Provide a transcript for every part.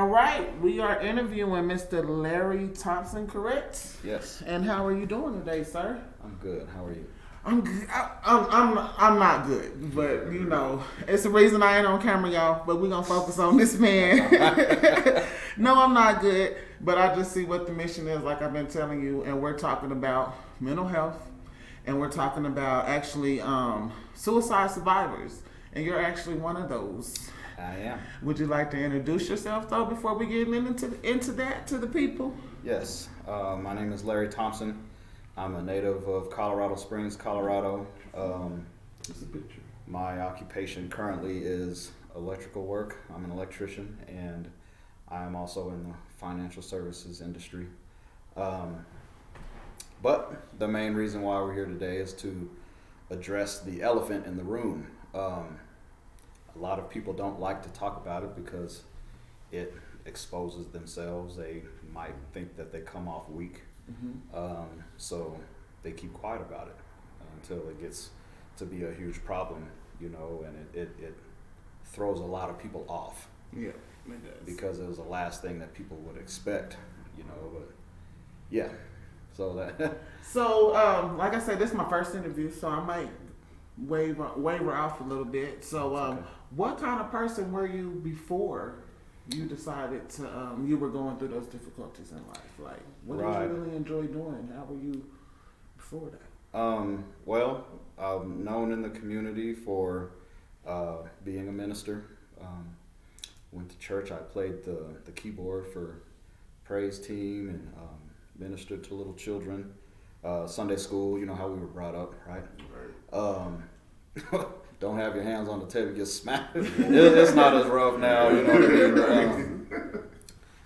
All right, we are interviewing Mr. Larry Thompson, correct? Yes. And how are you doing today, sir? I'm good. How are you? I'm good. I'm not good, but you know, it's the reason I ain't on camera, y'all. But we're gonna focus on this man. No, I'm not good, but I just see what the mission is, like I've been telling you, and we're talking about mental health, and we're talking about actually suicide survivors, and you're actually one of those. I am. Would you like to introduce yourself though before we get into that to the people? Yes. My name is Larry Thompson. I'm a native of Colorado Springs, Colorado. Just a picture. My occupation currently is electrical work. I'm an electrician, and I'm also in the financial services industry. But the main reason why we're here today is to address the elephant in the room. A lot of people don't like to talk about it because it exposes themselves. They might think that they come off weak. So they keep quiet about it until it gets to be a huge problem, you know, and it throws a lot of people off. Yeah, it does. Because it was the last thing that people would expect, you know, but yeah. So that So, like I said, this is my first interview, so I might waver off a little bit. So, okay. What kind of person were you before you decided to, you were going through those difficulties in life? Like, what did you really enjoy doing? How were you before that? Well, I'm known in the community for being a minister. Went to church. I played the keyboard for praise team and ministered to little children. Sunday school, you know how we were brought up, right? Don't have your hands on the table, get smacked. It's not as rough now, you know what I mean?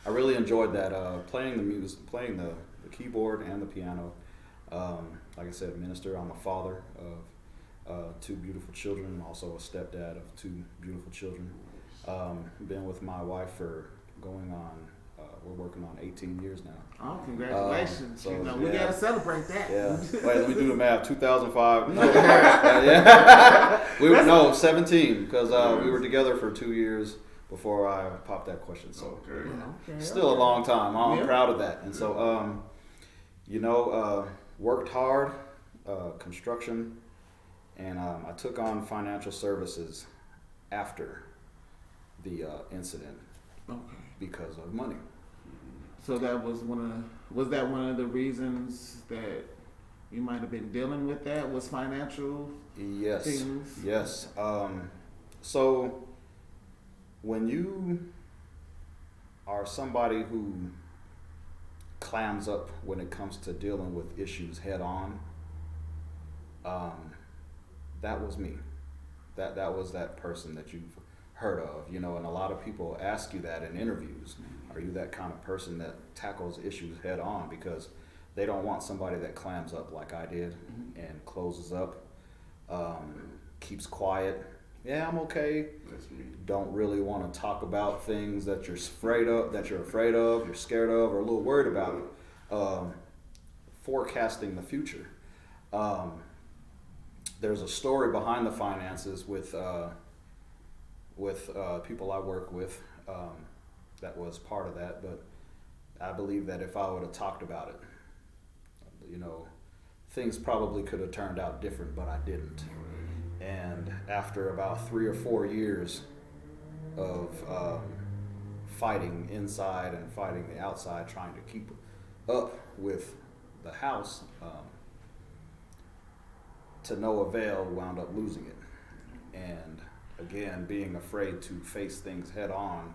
I really enjoyed that, playing the music, playing the keyboard and the piano. Like I said, minister. I'm a father of two beautiful children. I'm also a stepdad of two beautiful children. Been with my wife for going on, we're working on 18 years now. Oh, congratulations. So, we got to celebrate that. Yeah. Wait, let me do the math. 2005. No, yeah. No, 17, because we were together for 2 years before I popped that question. So still a long time. I'm proud of that. And so, worked hard, construction, and I took on financial services after the incident because of money. So that was was that one of the reasons that you might have been dealing with that, was financial things? Yes. So when you are somebody who clams up when it comes to dealing with issues head on, that was me. That was that person that you've heard of, you know, and a lot of people ask you that in interviews. Are you that kind of person that tackles issues head on? Because they don't want somebody that clams up like I did and closes up, keeps quiet. Yeah, I'm okay. That's me. Don't really want to talk about things that you're afraid of, you're scared of, or a little worried about. Forecasting the future. There's a story behind the finances with people I work with that was part of that, but I believe that if I would have talked about it, you know, things probably could have turned out different, but I didn't. And after about 3 or 4 years of fighting inside and fighting the outside, trying to keep up with the house, to no avail, wound up losing it. And again, being afraid to face things head on,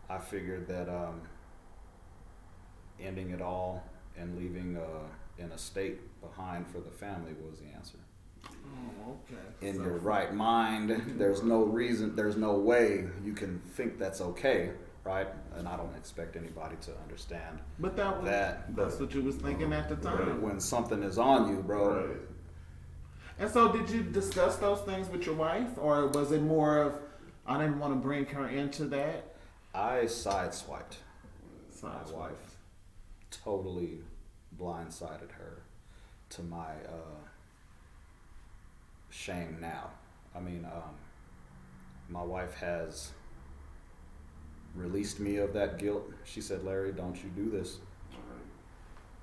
I figured that ending it all and leaving an estate behind for the family was the answer. Oh, okay. In your right mind, there's no reason, there's no way you can think that's okay, right? And I don't expect anybody to understand. But that's what you was thinking at the time. When something is on you, bro. Right. And so did you discuss those things with your wife, or was it more of, I didn't want to bring her into that? I sideswiped my wife. Totally blindsided her to my shame now. I mean, my wife has released me of that guilt. She said, Larry, don't you do this.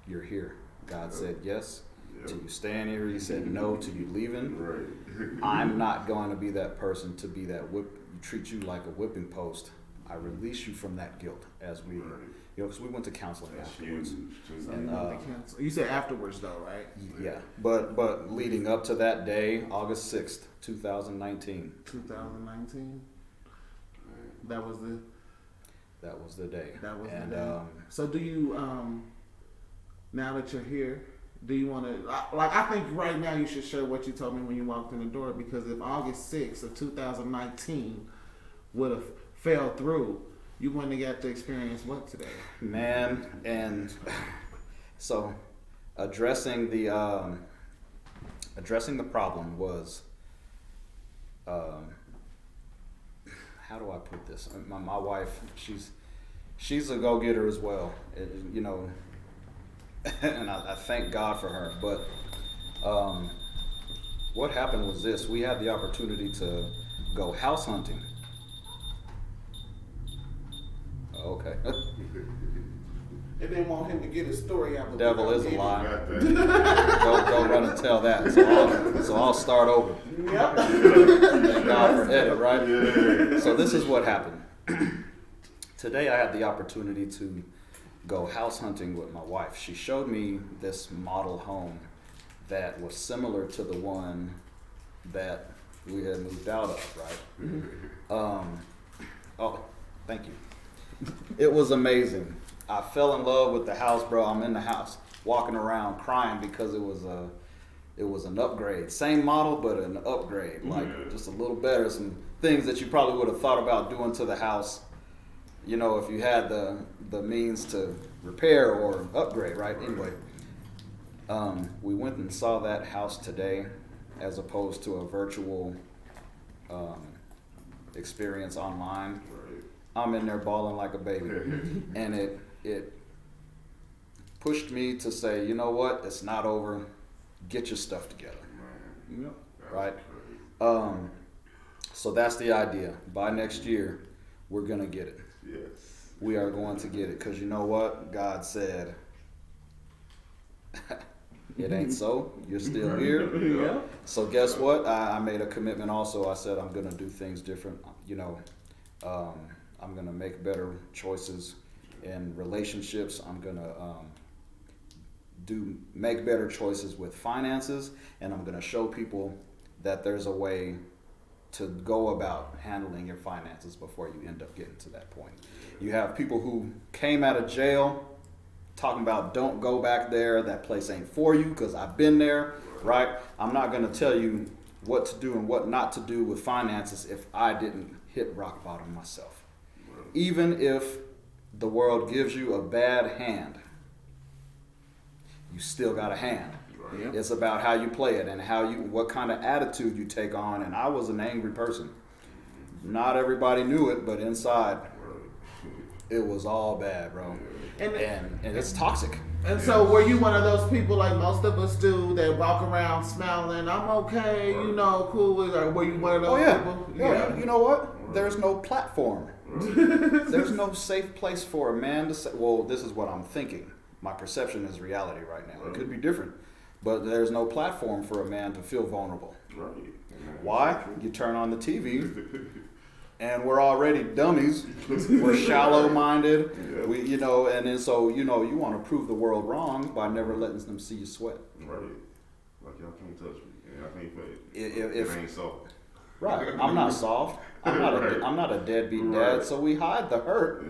You're here. God said yes to you staying here. He said no to you leaving. I'm not going to be that person to be that treat you like a whipping post. I release you from that guilt as we, because we went to counseling afterwards. And, you said afterwards though, right? Yeah, but leading up to that day, August 6th, 2019. 2019. That was the day. That was the day. So do you, now that you're here, do you want to, like, I think right now you should share what you told me when you walked in the door, because if August 6th of 2019 would have fell through, you wouldn't have got to experience what today? Man, and so addressing the problem was, how do I put this? My wife, she's a go-getter as well, you know, and I thank God for her. But what happened was this: we had the opportunity to go house hunting. Okay. They didn't want him to get his story out. Devil is a lie. Go run and tell that. So I'll start over. Yep. Thank God for edit, right? Yeah. So this is what happened. Today I had the opportunity to go house hunting with my wife. She showed me this model home that was similar to the one that we had moved out of, right? Oh, thank you. It was amazing. I fell in love with the house, bro. I'm in the house, walking around crying because it was an upgrade. Same model, but an upgrade, like just a little better. Some things that you probably would have thought about doing to the house, you know, if you had the means to repair or upgrade, right? Anyway, we went and saw that house today, as opposed to a virtual experience online. I'm in there bawling like a baby, and it pushed me to say, you know what, it's not over. Get your stuff together, right? So that's the idea. By next year, we're gonna get it. Yes, we are going to get it, because you know what, God said, it ain't so. You're still here. Yeah. So guess what? I made a commitment also. I said I'm gonna do things different. You know. I'm going to make better choices in relationships. I'm going to make better choices with finances, and I'm going to show people that there's a way to go about handling your finances before you end up getting to that point. You have people who came out of jail talking about don't go back there, that place ain't for you, because I've been there, right? I'm not going to tell you what to do and what not to do with finances if I didn't hit rock bottom myself. Even if the world gives you a bad hand, you still got a hand. Right. It's about how you play it and what kind of attitude you take on. And I was an angry person. Not everybody knew it, but inside, it was all bad, bro. And it's toxic. And so were you one of those people, like most of us do, that walk around smiling, I'm okay, you know, cool, or were you one of those people? Yeah. You know what? There's no platform. There's no safe place for a man to say, well, this is what I'm thinking. My perception is reality right now. It could be different. But there's no platform for a man to feel vulnerable. Right. Why? You turn on the TV and we're already dummies. We're shallow-minded. We, you know, and then so, you know, you want to prove the world wrong by never letting them see you sweat. Right. Like y'all can't touch me. And I can't play it. It ain't soft. Right. I'm not soft. I'm not a deadbeat dad. So we hide the hurt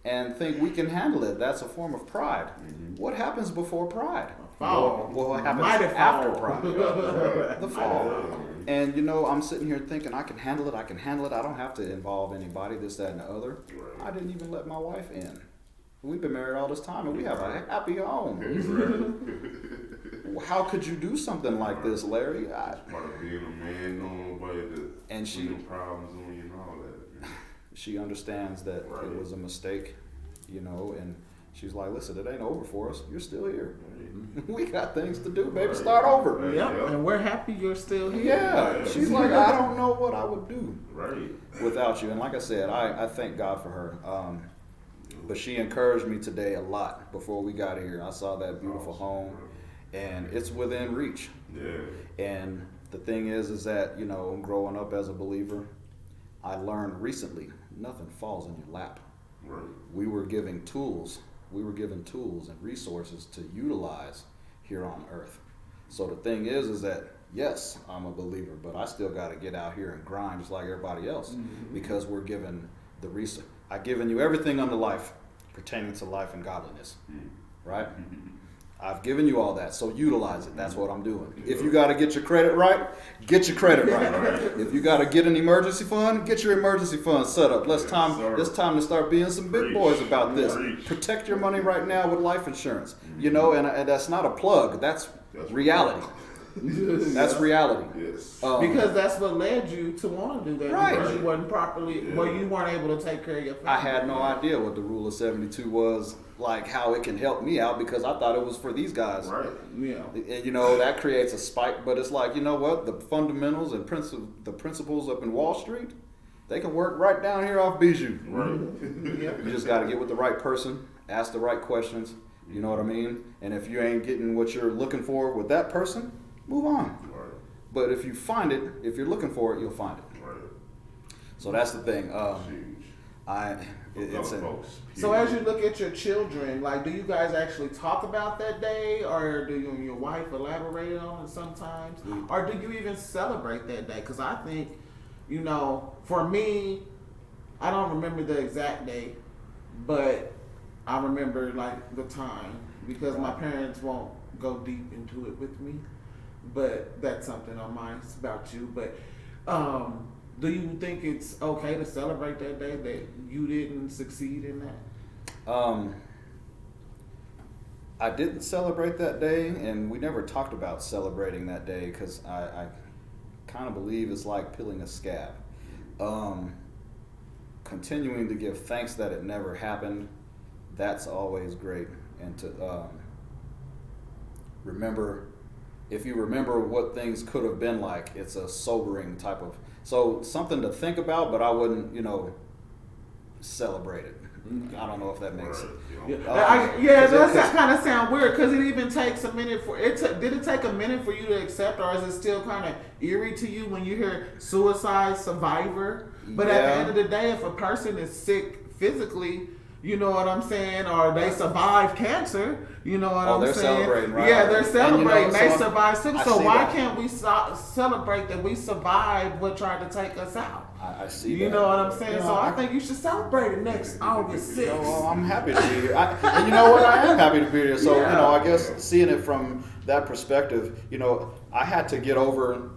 and think we can handle it. That's a form of pride. Mm-hmm. What happens before pride? Fall. What happens after pride? The fall. And you know, I'm sitting here thinking I can handle it. I don't have to involve anybody, this, that, and the other. I didn't even let my wife in. We've been married all this time and we have a happy home. How could you do something like this, Larry? Part of being a man, knowing nobody and she problems on you and all that. She understands that it was a mistake, you know, and She's like, listen, it ain't over for us. You're still here. We got things to do, baby. Start over. Yep. And we're happy you're still here. Yeah. She's like, I don't know what I would do Right. without you. And like I said, I thank God for her. But she encouraged me today a lot before we got here. I saw that beautiful home, and it's within reach. Yeah. And the thing is that, you know, growing up as a believer, I learned recently, nothing falls in your lap. Right. We were given tools and resources to utilize here on earth. So the thing is that, yes, I'm a believer, but I still got to get out here and grind just like everybody else, because we're given the resource. I've given you everything unto life pertaining to life and godliness, right? I've given you all that, so utilize it. That's what I'm doing. If you got to get your credit right, get your credit right. If you got to get an emergency fund, get your emergency fund set up. It's time to start being some big boys about this. Protect your money right now with life insurance. You know, and that's not a plug. That's reality. That's reality. Yes. Because that's what led you to want to do that. Right. Because you wasn't properly, well, you weren't able to take care of your family. I had no idea what the rule of 72 was, like how it can help me out, because I thought it was for these guys. Right. Yeah. And, you know, that creates a spike, but it's like, you know what? The fundamentals and the principles up in Wall Street, they can work right down here off Bijou. Right. Yep. You just got to get with the right person, ask the right questions. You know what I mean? And if you ain't getting what you're looking for with that person, move on. Right. But if you find it, if you're looking for it, you'll find it. Right. So that's the thing. Huge. So as you look at your children, like, do you guys actually talk about that day, or do you and your wife elaborate on it sometimes, or do you even celebrate that day? Because I think, you know, for me, I don't remember the exact day, but I remember like the time, because my parents won't go deep into it with me. But that's something on mine about you. But do you think it's okay to celebrate that day that you didn't succeed in that? I didn't celebrate that day, and we never talked about celebrating that day, because I kind of believe it's like peeling a scab. Continuing to give thanks that it never happened, that's always great. And to remember, if you remember what things could have been like, it's a sobering type of, so something to think about, but I wouldn't, you know, celebrate it. I don't know if that makes sense. That kind of sound weird, because it even takes a minute for it. Did it take a minute for you to accept, or is it still kind of eerie to you when you hear suicide survivor? But at the end of the day, if a person is sick physically, you know what I'm saying, or they survive cancer, you know what I'm saying? Celebrating, right? Yeah, they're celebrating. And, you know, they survived sick. So why that. Can't we celebrate that we survived what tried to take us out? I see you that. know what I'm saying? So I think you should celebrate it next August 6th. Well, I'm happy to be here. And you know what? I am happy to be here. So, you know, I guess seeing it from that perspective, you know, I had to get over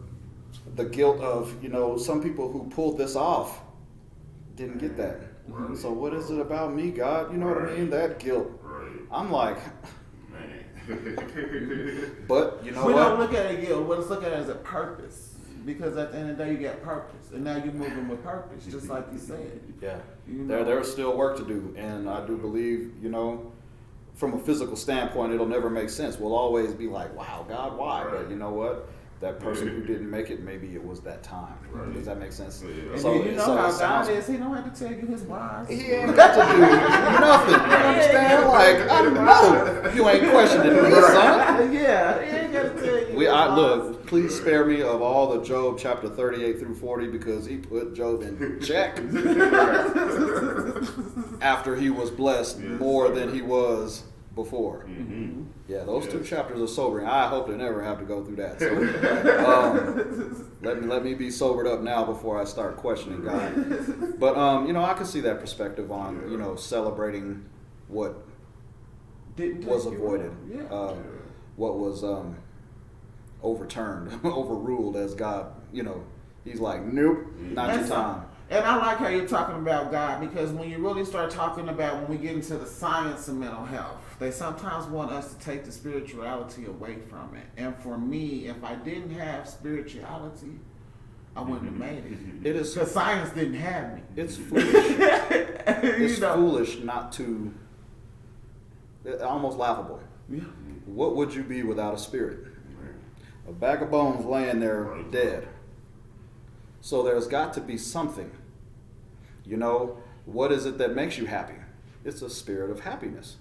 the guilt of, you know, some people who pulled this off didn't get that. Right. So what is it about me, God? You know what I mean? That guilt. Right. I'm like, man. But you know we what? don't look at it guilt. Let's look at it as a purpose. Because at the end of the day, you got purpose, and now you're moving with purpose, just like you said. Yeah, you know? there's still work to do, and I do believe, you know, from a physical standpoint, it'll never make sense. We'll always be like, "Wow, God, why?" Right. But you know what? That person who didn't make it, maybe it was that time. Right. Does that make sense? Yeah. And so, you know how God is. He don't have to tell you his whys. He ain't got to do nothing. You understand? Like, I know you ain't questioning me, son. Yeah, he ain't got to tell you. Look, please spare me of all the Job chapter 38 through 40, because he put Job in check after he was blessed more than he was before. Mm-hmm. Yeah, those two chapters are sobering. I hope they never have to go through that. So let me be sobered up now before I start questioning God. But you know, I can see that perspective on, you know, celebrating what was avoided, what was overturned, overruled, as God, you know, he's like, nope, not your time. And I like how you're talking about God, because when you really start talking about, when we get into the science of mental health, they sometimes want us to take the spirituality away from it. And for me, if I didn't have spirituality, I wouldn't have made it. It is, because science didn't have me. It's foolish. It's foolish not to almost laughable. Yeah. What would you be without a spirit? A bag of bones laying there dead. So there's got to be something. You know, what is it that makes you happy? It's a spirit of happiness.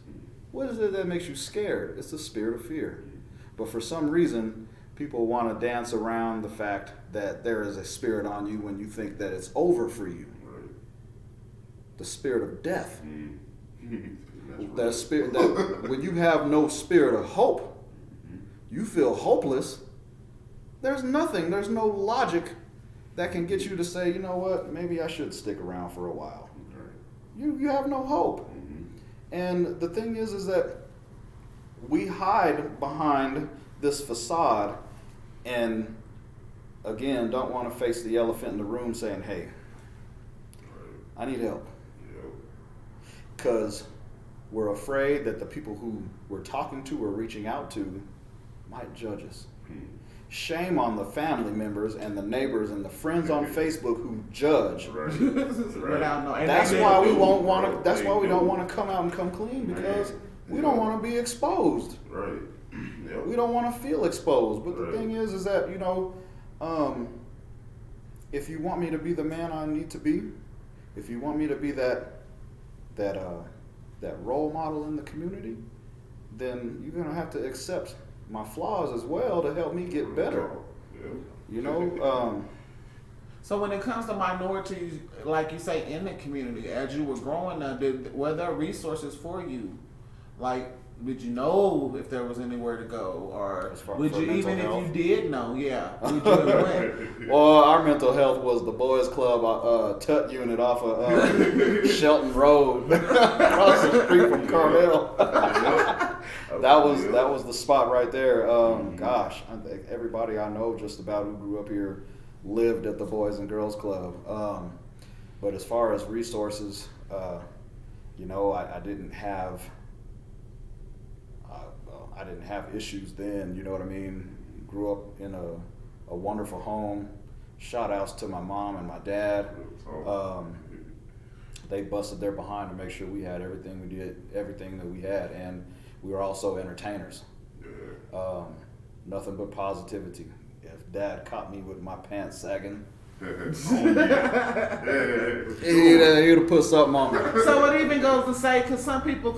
What is it that makes you scared? It's the spirit of fear. But for some reason, people want to dance around the fact that there is a spirit on you when you think that it's over for you. The spirit of death. That spirit that when you have no spirit of hope, you feel hopeless. There's nothing, there's no logic that can get you to say, you know what, maybe I should stick around for a while. You have no hope. And the thing is that we hide behind this facade and again don't want to face the elephant in the room saying, hey, I need help. Because we're afraid that the people who we're talking to or reaching out to might judge us. Shame on the family members and the neighbors and the friends on Facebook who judge. That's why we won't want to. That's why we don't want to come out and come clean, because we don't want to be exposed. Right. We don't want to feel exposed. But the thing is that, you know, if you want me to be the man I need to be, if you want me to be that role model in the community, then you're gonna have to accept my flaws as well to help me get better. You know. So when it comes to minorities, like you say, in the community, as you were growing up, were there resources for you? Like, did you know if there was anywhere to go, or would you, even if you did know, would you have went? Well, our mental health was the boys' club Tut unit off of Shelton Road, across the street from Carmel. That was the spot right there. Gosh, I think everybody I know just about who grew up here lived at the Boys and Girls Club. But as far as resources, you know, I didn't have issues then, you know what I mean? Grew up in a wonderful home. Shout outs to my mom and my dad. They busted their behind to make sure we had everything that we had, and we were also entertainers. Nothing but positivity. If Dad caught me with my pants sagging, he'd have put something on me. So it even goes to say, because some people,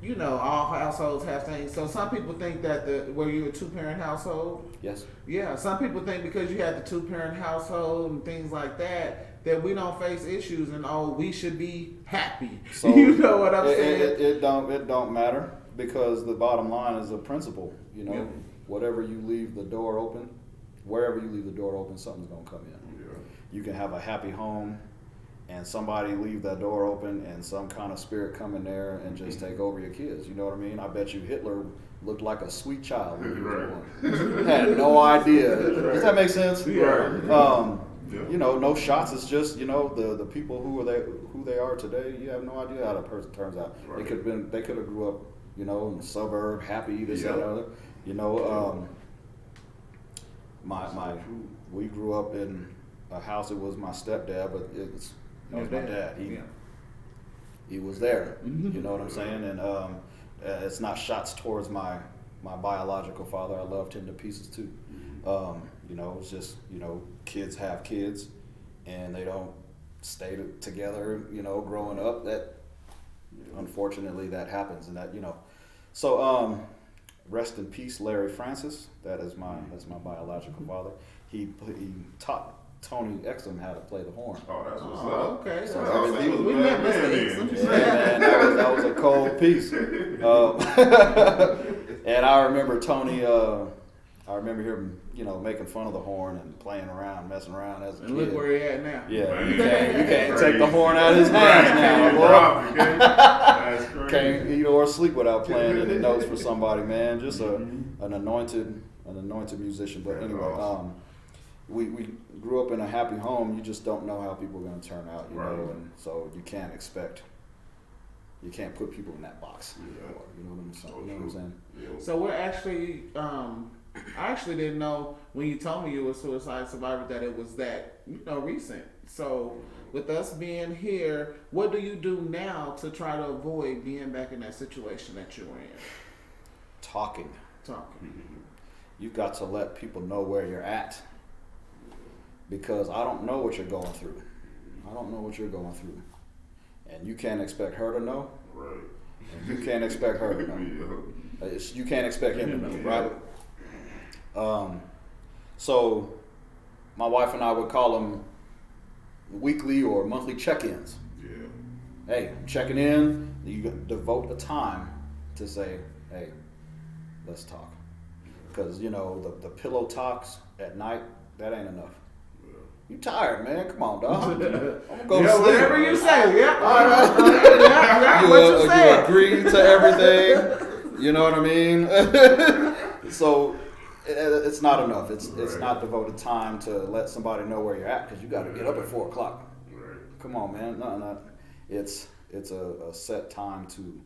you know, all households have things. So some people think that were you a 2-parent household? Yes. Yeah. Some people think because you had the 2-parent household and things like that we don't face issues and we should be happy. So you know what I'm saying? It don't matter, because the bottom line is a principle. You know, whatever you leave the door open, wherever you leave the door open, something's gonna come in. Yeah. You can have a happy home, and somebody leave that door open and some kind of spirit come in there and just take over your kids. You know what I mean? I bet you Hitler looked like a sweet child when he was born. Had no idea. Does that make sense? Yeah. You know, no shots. It's just, you know, the people who they are today. You have no idea how that person turns out. Right. They could have grew up, you know, in the suburb, happy, this, that, and other. You know, we grew up in a house. It was my stepdad, but it was my dad. He was there. You know what I'm saying? And it's not shots towards my biological father. I loved him to pieces too. You know, it's just, you know, kids have kids and they don't stay together, you know, growing up. That, unfortunately, that happens, and that, you know. So rest in peace, Larry Francis. That's my biological father. He taught Tony Exum how to play the horn. Oh, that's what's up. Okay. So we met Mr. Exum. Yeah, man, that was a cold piece. And I remember Tony. I remember him, you know, making fun of the horn and playing around, messing around as a kid. And look where he at now. Yeah, you can't take the horn out of his hands now, boy. That's crazy. Can't eat or sleep without playing any notes for somebody, man. Just an anointed musician. But anyway, we grew up in a happy home. You just don't know how people are going to turn out, you know, and so you can't put people in that box. You know what I'm saying? So we're actually, I actually didn't know when you told me you were a suicide survivor that it was that, you know, recent. So, with us being here, what do you do now to try to avoid being back in that situation that you're in? Talking. Talking. You've got to let people know where you're at, because I don't know what you're going through. I don't know what you're going through. And you can't expect her to know. Right. And you can't expect her to know. You can't expect him to know, right? So my wife and I would call them weekly or monthly check-ins. Yeah. Hey, I'm checking in. You devote a time to say, hey, let's talk. Because, you know, the pillow talks at night, that ain't enough. Yeah. You tired, man. Come on, dog. I'm gonna go Yeah, sleep. whatever you say. Yep. All right. Yeah, what you You say. agree to everything. You know what I mean? So it's not enough. It's not devoted time to let somebody know where you're at, because you got to get up at 4 o'clock. Right. Come on, man. No. It's a set time to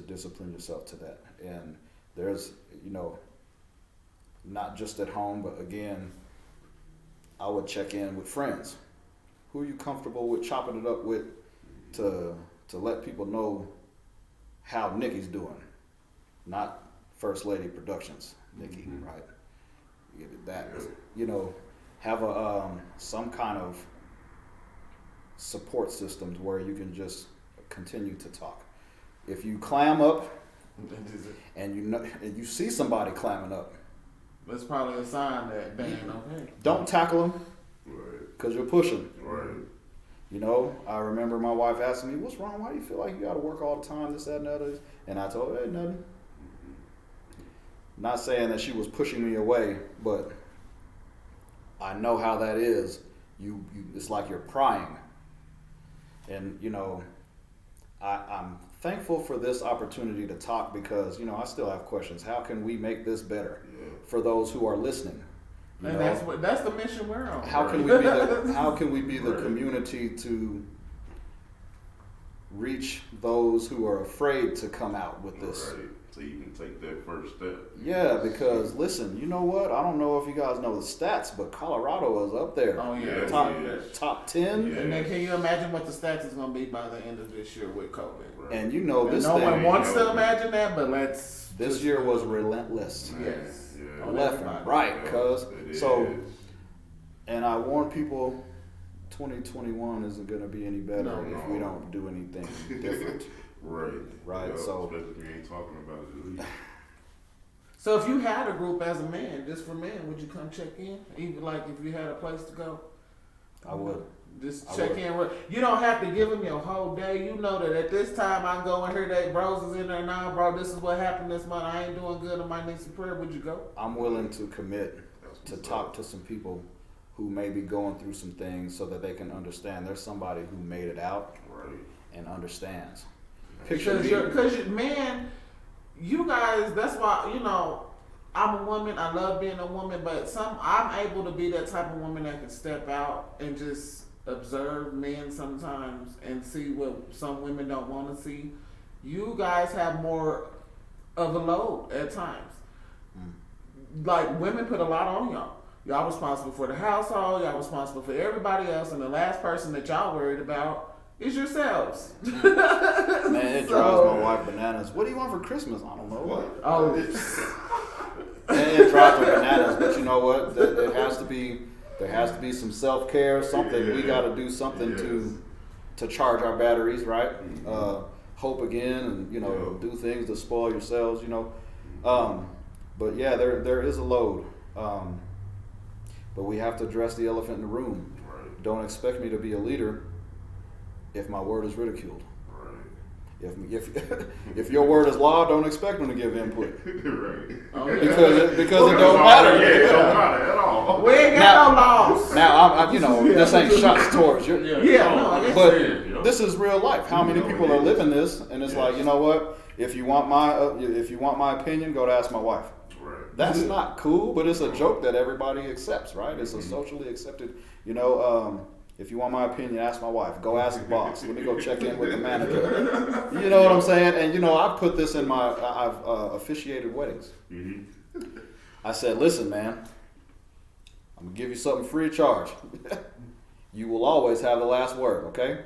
discipline yourself to that. And there's, you know, not just at home, but again, I would check in with friends. Who are you comfortable with chopping it up with to let people know how Nikki's doing? Not First Lady Productions, Nikki, right? That, you know, have a some kind of support systems where you can just continue to talk. If you clam up and you see somebody clamming up, that's probably a sign that they ain't okay. don't tackle them, Right. because you're pushing. Right. You know, I remember my wife asking me, "What's wrong? Why do you feel like you got to work all the time? This, that, and the other?" And I told her, "Hey, nothing." Not saying that she was pushing me away, but I know how that is. You it's like you're prying. And, you know, I'm thankful for this opportunity to talk, because, you know, I still have questions. How can we make this better for those who are listening? You And know, that's the mission we're on. how can we be the community to reach those who are afraid to come out with this? Right. So you can take that first step. Yeah, because listen, you know what? I don't know if you guys know the stats, but Colorado is up there. Oh yeah. Top 10. Yeah. And then can you imagine what the stats is going to be by the end of this year with COVID? Right. And you know this no thing, one wants to imagine that, but let's. this year was relentless. Yes. Yeah. On Left and everybody. right, cuz. It So, is. and I warn people, 2021 isn't going to be any better No. if we don't do anything different. Right. Right, Yeah, so- especially if we ain't talking about it at least. So if you had a group as a man, just for men, would you come check in? Even like if you had a place to go? I would. Just I check would. in. You don't have to give them your whole day. You know that at this time I go and hear that bros is in there now, bro. This is what happened this month. I ain't doing good. I might need some prayer. Would you go? I'm willing to commit That's to what's talk up. to some people who may be going through some things, so that they can understand there's somebody who made it out Right. and understands. Picture Because me. man, you guys. That's why I'm a woman. I love being a woman, but I'm able to be that type of woman that can step out and just observe men sometimes and see what some women don't want to see. You guys have more of a load at times. Like women put a lot on y'all. Y'all responsible for the household. Y'all responsible for everybody else, and the last person that y'all worried about is yourselves. Man, it drives my wife bananas. What do you want for Christmas? I don't know. What? Oh, And it drives her bananas. But you know what? There has to be some self-care. Something we got to do something to charge our batteries, right? Hope again, and do things to spoil yourselves. But yeah, there is a load. But we have to address the elephant in the room. Right. Don't expect me to be a leader if my word is ridiculed. Right. If your word is law, don't expect them to give input Right. oh, yeah. because it don't matter. Yeah, it don't matter at all. We ain't got no laws. Now, this ain't shots towards you. Yeah, no, I guess But this is real life. How many people are living this? And it's like, you know what? If you want my opinion, go to ask my wife. Right. That's not cool, but it's a joke that everybody accepts, right? It's a socially accepted. If you want my opinion, ask my wife. Go ask the boss. Let me go check in with the manager. You know what I'm saying? And I've put this in I've officiated weddings. Mm-hmm. I said, listen, man, I'm gonna give you something free of charge. You will always have the last word, okay?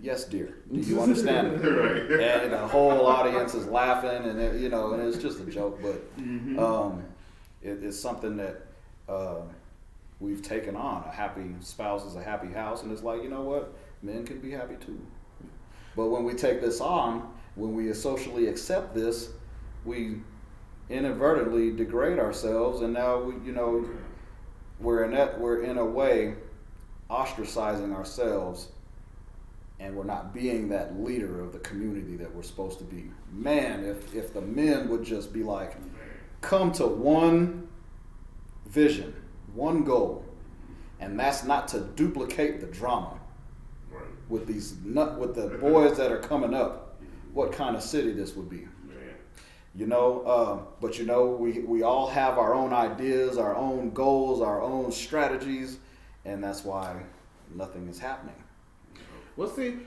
Yes, dear. Do you understand it? And the whole audience is laughing, and and it's just a joke, but it's something that we've taken on. A happy spouse is a happy house, and it's like, you know what? Men can be happy too. But when we take this on, when we socially accept this, we inadvertently degrade ourselves, and now we're in a way ostracizing ourselves, and we're not being that leader of the community that we're supposed to be. Man, if the men would just be like, come to one vision, one goal, and that's not to duplicate the drama with the boys that are coming up, what kind of city this would be. But we all have our own ideas, our own goals, our own strategies, and that's why nothing is happening. Well, see,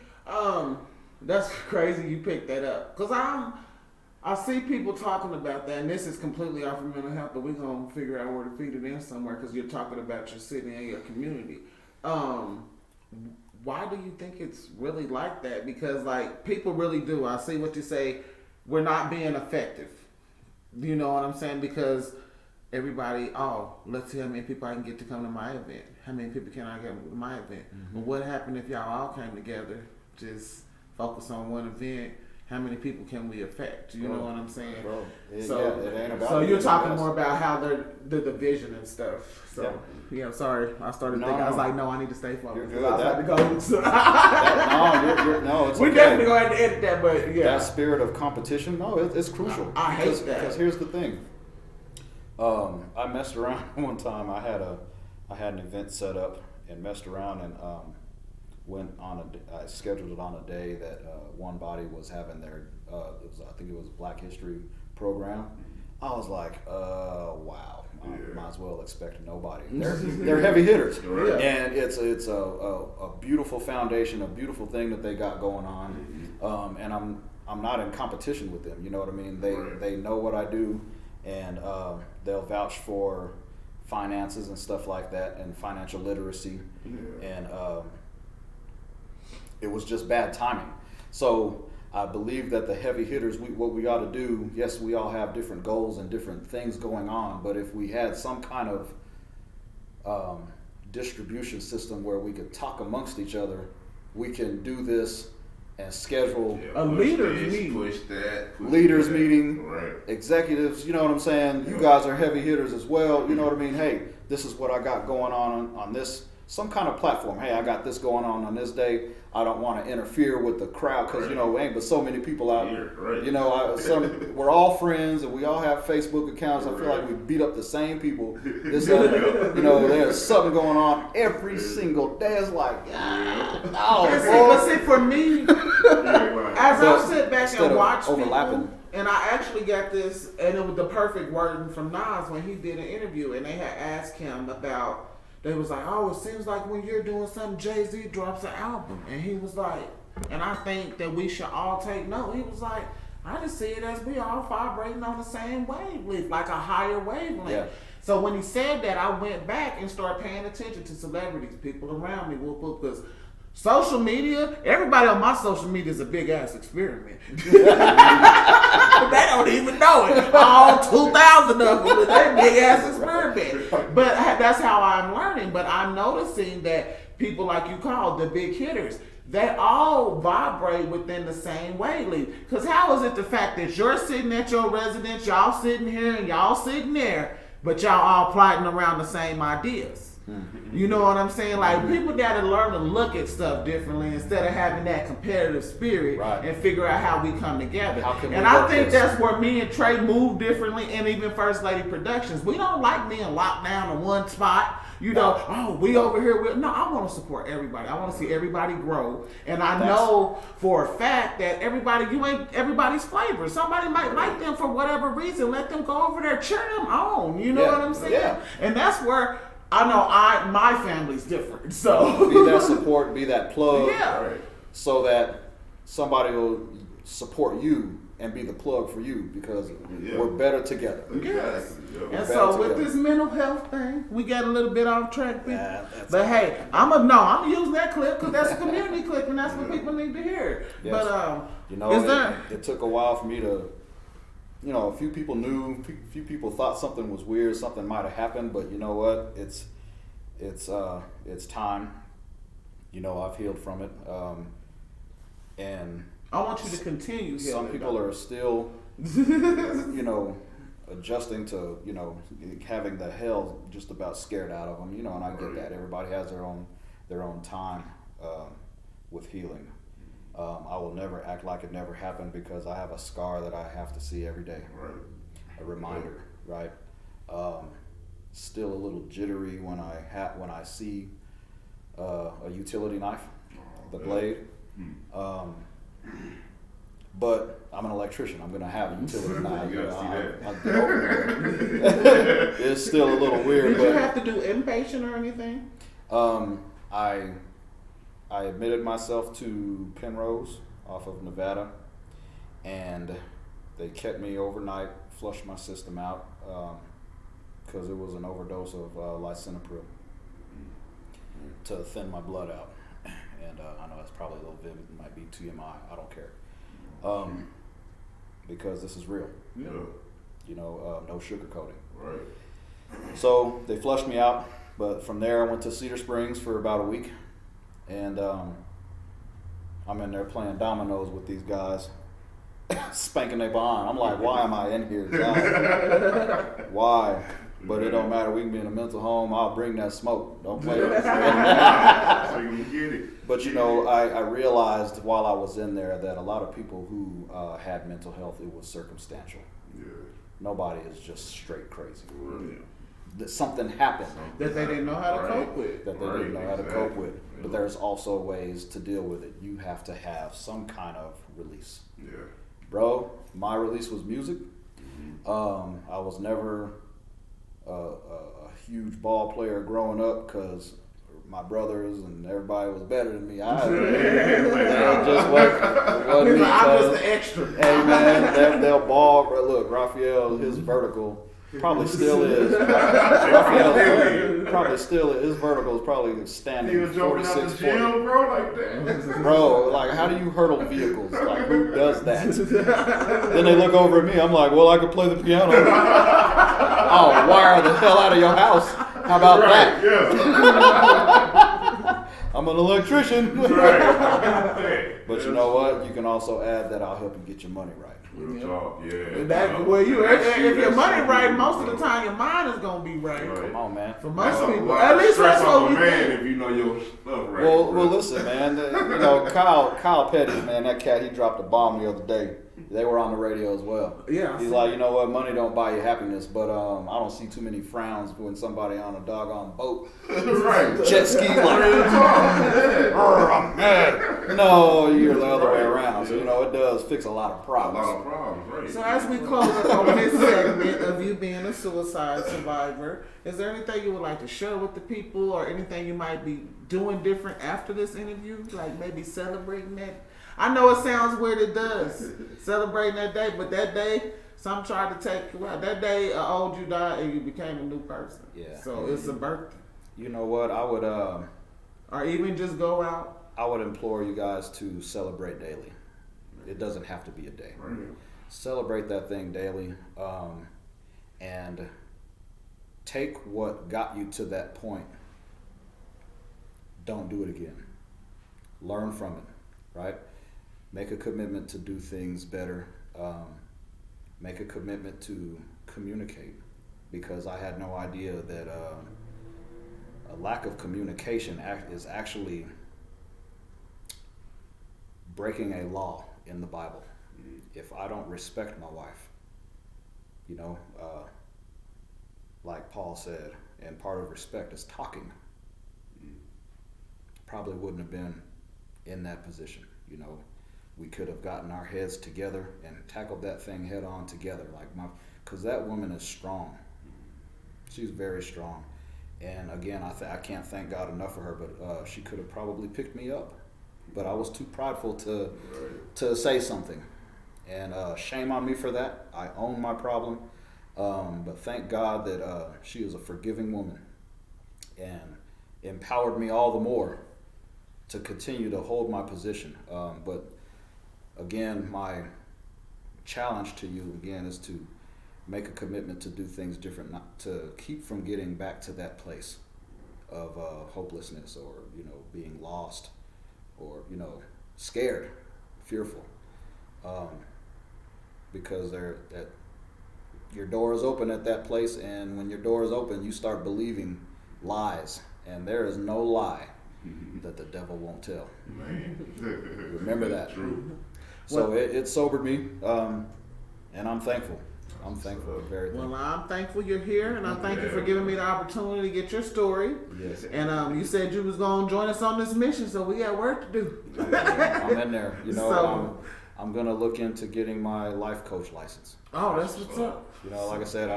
that's crazy you picked that up, because I see people talking about that, and this is completely off of mental health, but we're going to figure out where to feed it in somewhere, because you're talking about your city and your community. Why do you think it's really like that? Because, like, people really do. I see what you say. We're not being effective. You know what I'm saying? Because everybody, let's see how many people I can get to come to my event. How many people can I get to my event? Mm-hmm. Well, what happened if y'all all came together, just focus on one event? How many people can we affect? You know what I'm saying? Bro, it ain't about. So you're talking more about how the division and stuff. So sorry, I started thinking. I was like, no, I need to stay focused. You're good. I had to go. It's we okay. definitely going to edit that, but yeah, that spirit of competition, it's crucial. I hate that, because here's the thing. I messed around one time. I had an event set up and messed around and I scheduled it on a day that One Body was having their I think it was a Black History program. I was like, wow, might as well expect nobody. They're heavy hitters, and it's a beautiful foundation, a beautiful thing that they got going on. And I'm not in competition with them. You know what I mean? They know what I do, and they'll vouch for finances and stuff like that, and financial literacy, and it was just bad timing. So I believe that the heavy hitters, what we ought to do, yes, we all have different goals and different things going on, but if we had some kind of distribution system where we could talk amongst each other, we can do this and schedule a leaders meeting, executives, you know what I'm saying? You guys are heavy hitters as well, you know what I mean? Hey, this is what I got going on this, some kind of platform. Hey, I got this going on this day. I don't want to interfere with the crowd because, ain't but so many people out here. We're all friends and we all have Facebook accounts. I feel like we beat up the same people. There's something going on every single day. It's like, but see, for me, as I sit back and watch people, and I actually got this, and it was the perfect wording from Nas when he did an interview, and they had asked him about. They was like, it seems like when you're doing something, Jay-Z drops an album. And he was like, and I think that we should all take note. He was like, I just see it as we all vibrating on the same wavelength, like a higher wavelength. Yeah. So when he said that, I went back and started paying attention to celebrities, people around me, because social media, everybody on my social media is a big-ass experiment. They don't even know it. All 2,000 of them, they're big-ass experiment. But that's how I'm learning. But I'm noticing that people like you call the big hitters, they all vibrate within the same wavelength. Because how is it the fact that you're sitting at your residence, y'all sitting here, and y'all sitting there, but y'all all plotting around the same ideas? Mm-hmm. You know what I'm saying? Like, people gotta learn to look at stuff differently instead of having that competitive spirit and figure out how we come together. And I think that's where me and Trey move differently, and even First Lady Productions. We don't like being locked down in one spot. We over here. No, I want to support everybody. I want to see everybody grow. And I know for a fact that you ain't everybody's flavor. Somebody might like them for whatever reason. Let them go over there, cheer them on. You know what I'm saying? Yeah. And that's where I know my family's different. So be that support, be that plug, so that somebody will support you and be the plug for you because we're better together. Yes. Yep. And so with this mental health thing, we got a little bit off track, people. But hey, I'm using that clip because that's a community clip and that's what people need to hear. Yes. But you know, it took a while for me to, you know, a few people knew, a few people thought something was weird, something might have happened, but you know what? It's time. You know, I've healed from it, and I want you to continue. Some people are still, you know, adjusting to, you know, having the hell just about scared out of them. You know, and I get that. Everybody has their own time with healing. I will never act like it never happened because I have a scar that I have to see every day. Right. A reminder, right? Still a little jittery when I see a utility knife, the blade. But I'm an electrician. I'm gonna have a utility knife. You gotta see that. I'll get over it. It's still a little weird. Did you have to do inpatient or anything? I admitted myself to Penrose off of Nevada, and they kept me overnight, flushed my system out because it was an overdose of lisinopril to thin my blood out. And I know that's probably a little vivid, it might be TMI, I don't care. Because this is real. Yeah. You know, no sugarcoating. Right. So they flushed me out, but from there I went to Cedar Springs for about a week. And I'm in there playing dominoes with these guys, spanking their behind. I'm like, why am I in here, God? Why? But it don't matter. We can be in a mental home. I'll bring that smoke. Don't play with it. So you can get it. But you know, I realized while I was in there that a lot of people who had mental health, it was circumstantial. Yeah. Nobody is just straight crazy. Right. That something happened That they didn't know how to cope with. that they didn't know how to cope with. But there's also ways to deal with it. You have to have some kind of release. Yeah. Bro, my release was music. I was never a huge ball player growing up because my brothers and everybody was better than me. I just wasn't me. I'm just the extra. Hey man, they'll ball. Look, Raphael, his vertical probably still is. Raphael probably still is. His vertical is probably standing He was jumping out 46, the gym, 40. bro, like that. Bro, like, how do you hurdle vehicles? Like, who does that? Then they look over at me. I'm like, well, I could play the piano. Oh, wire the hell out of your house. How about that? Yeah. I'm an electrician. Right. But you know what? You can also add that I'll help you get your money right. Real talk, yeah. That, well, if your money right, most of the time your mind is gonna be right. Come on, man. For most That's people, a lot at of least stress that's off what a we man think. if you know your stuff right. Well, bro. listen, man. You know, Kyle Petty, man, that cat, he dropped a bomb the other day. They were on the radio as well. Yeah. He's like, you know what? Money don't buy you happiness, but I don't see too many frowns when somebody on a doggone boat, Right. jet ski, like, I'm mad. No, you're the other way around. So, you know, it does fix a lot of A problems. lot of problems, right. So as we close up on this segment of you being a suicide survivor, is there anything you would like to share with the people or anything you might be doing different after this interview? Like maybe celebrating that? I know it sounds weird, it does. Celebrating that day, but that day, some try to take you out. That day, old you died and you became a new person. Yeah. So it's a birthday. You know what? I would Or even just go out. I would implore you guys to celebrate daily. It doesn't have to be a day. Right. Celebrate that thing daily, and take what got you to that point. Don't do it again. Learn from it, right? Make a commitment to do things better. Make a commitment to communicate, because I had no idea that a lack of communication is actually breaking a law in the Bible. If I don't respect my wife, you know, like Paul said, and part of respect is talking, probably wouldn't have been in that position. You know, we could have gotten our heads together and tackled that thing head on together, because that woman is strong. She's very strong. And again, I can't thank God enough for her, but she could have probably picked me up. But I was too prideful to say something. And shame on me for that. I own my problem. But thank God that she is a forgiving woman and empowered me all the more to continue to hold my position. But again, my challenge to you again is to make a commitment to do things different, not to keep from getting back to that place of hopelessness, or being lost, or scared, fearful, because that your door is open at that place, and when your door is open, you start believing lies, and there is no lie that the devil won't tell. Man. Remember that. True. So it sobered me, and I'm thankful. I'm thankful, very thankful. Well, I'm thankful you're here, and I thank you for giving me the opportunity to get your story. Yes. And you said you was going to join us on this mission, so we got work to do. I'm in there. So- I'm going to look into getting my life coach license. Oh, that's what's up. Like I said,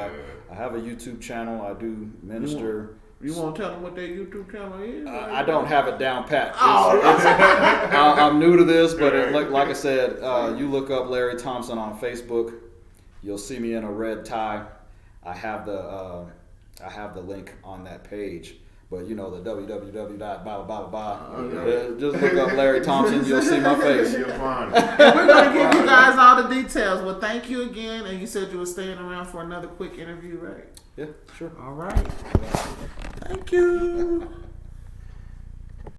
I have a YouTube channel. I do minister. You want to tell them what their YouTube channel is? I don't have it down pat. Oh. I'm new to this, but like I said, you look up Larry Thompson on Facebook. You'll see me in a red tie. I have the link on that page. But the www. Just look up Larry Thompson. You'll see my face. You'll find We're going to give you guys all the details. Well, thank you again. And you said you were staying around for another quick interview, right? Yeah, sure. All right. Thank you.